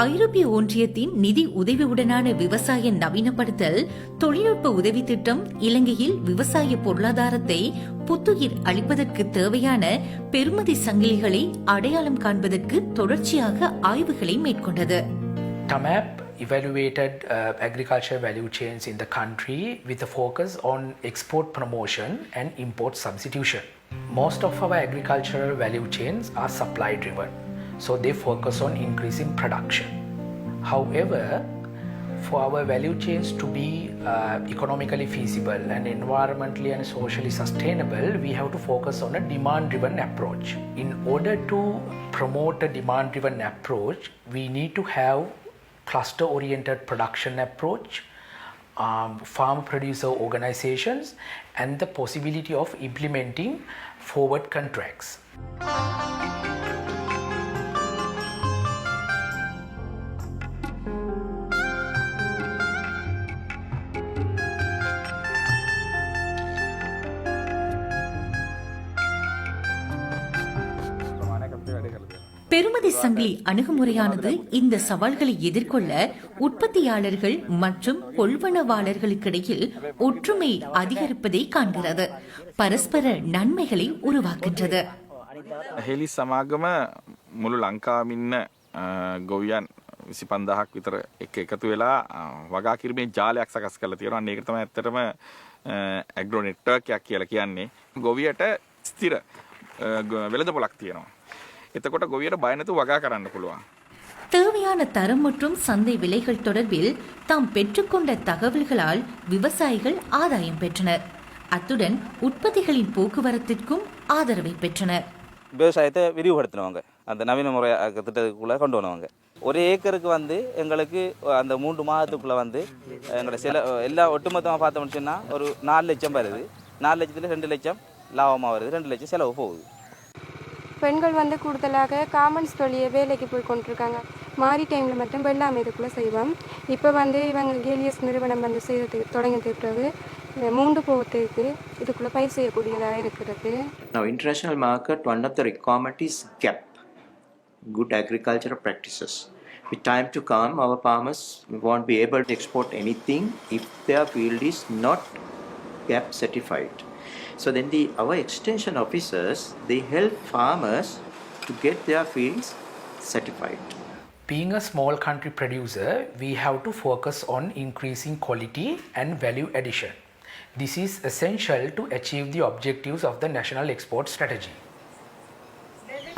ஐரோப்பிய ஒன்றியத்தின் நிதி உதவியுடனான விவசாய நவீனப்படுத்தல் தொழில்நுட்ப உதவி திட்டம் இலங்கையில் விவசாய பொருளாதாரத்தை புத்துயிர் அளிப்பதற்கு தேவையான பெறுமதி சங்கிலிகளை அடையாளம் காண்பதற்கு தொடர்ச்சியாக ஆய்வுகளை மேற்கொண்டது. TAMAP evaluated agriculture value chains in the country with a focus on export promotion and import substitution. Most of our agricultural value chains are supply driven, so they focus on increasing production. However, for our value chains to be economically feasible and environmentally and socially sustainable, we have to focus on a demand driven approach. In order to promote a demand driven approach, we need to have cluster oriented production approach, farm producer organizations, and the possibility of implementing forward contracts. பெறுமதி சங்கிலி அணுகுமுறையானது இந்த சவால்களை எதிர்கொள்ள உற்பத்தியாளர்கள் மற்றும் கொள்வனவாளர்களுக்கிடையில் ஒற்றுமை அதிகரிப்பதை காண்கிறது, பரஸ்பர நன்மைகளை உருவாக்குகின்றது. හෙලි සමාගම මුළු ලංකාවෙම ඉන්න ගොවියන් 25000ක් විතර එකතු වෙලා වගා කිරීමේ ජාලයක් සකස් කරලා තියෙනවා. අන්න ඒක තමයි ඇත්තටම ඇග්‍රෝ නෙට්වර්ක් එකක් කියලා කියන්නේ. ගොවියට ස්ථිර වෙළඳපොළක් තියෙනවා. එතකොට ගොවියට බය නැතුව වගා කරන්න පුළුවන්. தேவையான தரம் மற்றும் சந்தை விலைகள் தொடர்பில் தாம் பெற்றுக்கொண்ட தகவல்களால் விவசாயிகள் ஆதாயம் பெற்றனர். அத்துடன் உற்பத்திகளின் போக்குவரத்திற்கும் ஆதரவை பெற்றனர். விவசாயத்தை விரிவுபடுத்தினவங்க, அந்த நவீன முறை திட்டத்துக்குள்ளே கொண்டு வந்தவங்க. ஒரு ஏக்கருக்கு எங்களுக்கு அந்த 3 மாதத்துக்குள்ளே எங்களோட எல்லா ஒட்டுமொத்தமாக பார்த்தோம்னு சொன்னால் ஒரு 4 லட்சம் வருது. 4 லட்சத்தில் 2 லட்சம் லாபமாக வருது, 2 லட்சம் செலவு போகுது. பெண்கள் கூடுதலாக காமன்ஸ் தொழிலை வேலைக்கு போய் கொண்டிருக்காங்க. மாறி டைமில் மட்டும் வெள்ளாமை இதுக்குள்ளே செய்வோம். இப்போ இவங்க கேலியஸ் நிறுவனம் தொடங்கிய பிறகு 3 போகத்துக்கு இதுக்குள்ளே பயிர் செய்யக்கூடியதாக இருக்கிறது. Now international market, one of the requirement is GAP, good agricultural practices. With time to come, our farmers won't be able to export anything if their field is not GAP certified. So then our extension officers, they help farmers to get their fields certified. Being a small country producer, we have to focus on increasing quality and value addition. This is essential to achieve the objectives of the national export strategy.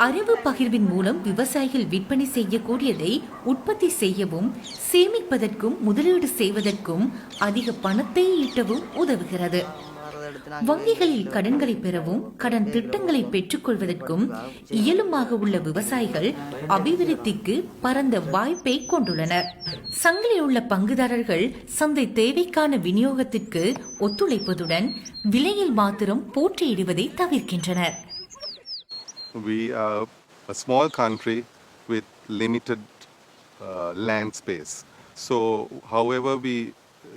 அறிவு பகிர்வின் மூலம் விவசாயிகள் விற்பனை செய்யக்கூடியதை உற்பத்தி செய்யவும், சேமிப்பதற்கும் முதலீடு செய்வதற்கும் அதிக பணத்தை ஈட்டவும் உதவுகிறது. வங்கிகளில் கடன்களை பெறவும் கடன் திட்டங்களை பெற்றுக்கொள்வதற்கும் இயலுமாக உள்ள விவசாயிகள் அபிவிருத்திக்கு பரந்த வாய்ப்பை கொண்டுள்ளனர். சங்கிலில் உள்ள பங்குதாரர்கள் சந்தை தேவைக்கான விநியோகத்திற்கு ஒத்துழைப்பதுடன் விலையில் மாத்திரம் போட்டியிடுவதை தவிர்க்கின்றனர். We are a small country with limited land space. So however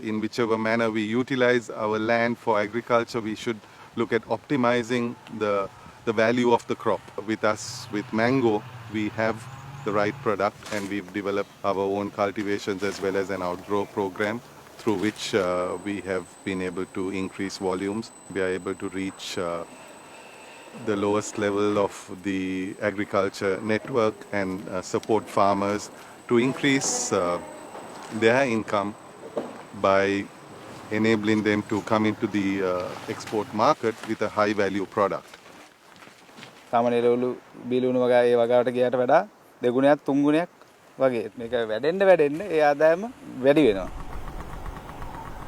in whichever manner we utilize our land for agriculture, we should look at optimizing the value of the crop. With us, with mango, we have the right product, and we've developed our own cultivations as well as an outgrow program through which we have been able to increase volumes. We are able to reach the lowest level of the agriculture network and support farmers to increase their income by enabling them to come into the export market with a high value product. සාමාන්‍යලවලු බීලුණු වගේ ඒ වගාවට ගියට වඩා දෙගුණයක් තුන්ගුණයක් වගේ මේක වැඩෙන්න ඒ ආදායම වැඩි වෙනවා.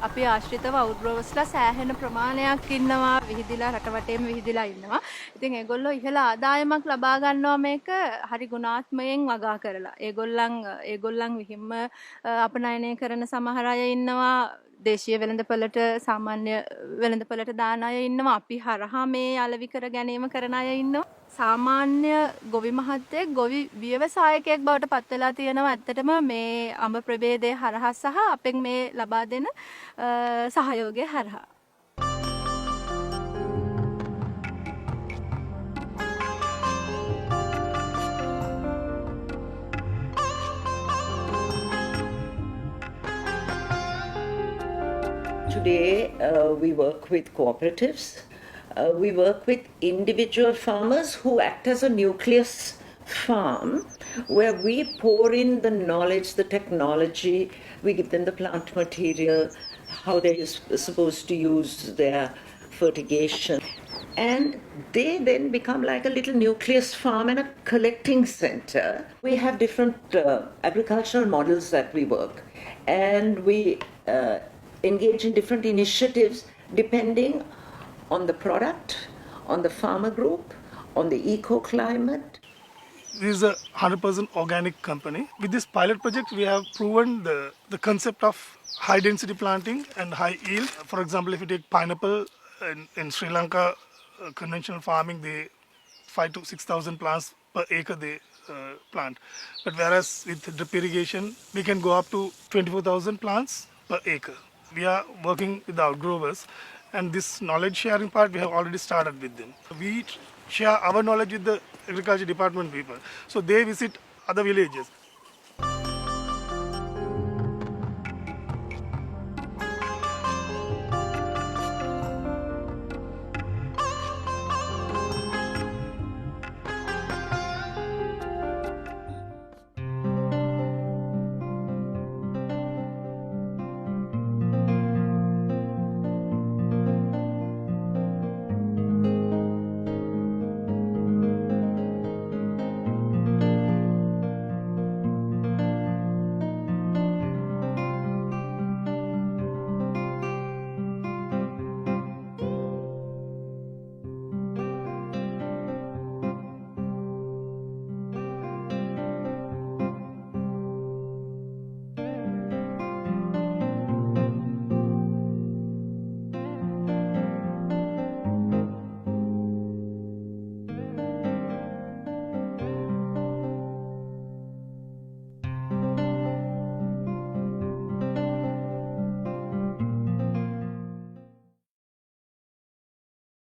අපි ආශ්‍රිතව අවුට්‍රෝවර්ස්ලා සෑහෙන ප්‍රමාණයක් ඉන්නවා, විහිදිලා රටවටේම විහිදිලා ඉන්නවා. ඉතින් ඒගොල්ලෝ ඉහළ ආදායමක් ලබා ගන්නවා මේක හරි ගුණාත්මකයෙන් වගා කරලා. ඒගොල්ලන් විහිම්ම අපනයනය කරන සමහර අය ඉන්නවා. දේශීය වෙළඳපළට සාමාන්‍ය වෙළඳපළට දාන අය ඉන්නවා. අපි හරහා මේ අලෙවි කර ගැනීම කරන අය ඉන්නවා. සාමාන්‍ය ගොවි මහත්තයෙක් ගොවි ව්‍යවසායකයෙක් බවට පත් වෙලා තියෙනවා. ඇත්තටම මේ අඹ ප්‍රභේදය හරහා සහ අපෙන් මේ ලබා දෙන සහයෝගය හරහා. Today, we work with cooperatives. We work with individual farmers who act as a nucleus farm where we pour in the knowledge, the technology, we give them the plant material, how they're supposed to use their fertigation. And they then become like a little nucleus farm and a collecting center. We have different agricultural models that we work, and we engage in different initiatives depending on the product, on the farmer group, on the eco-climate. This is a 100% organic company. With this pilot project, we have proven the concept of high density planting and high yield. For example, if you take pineapple in Sri Lanka, conventional farming, they 5,000 to 6,000 plants per acre they plant. But whereas with drip irrigation, we can go up to 24,000 plants per acre. We are working with our growers, and this knowledge sharing part we have already started with them. We share our knowledge with the agriculture department people, so they visit other villages.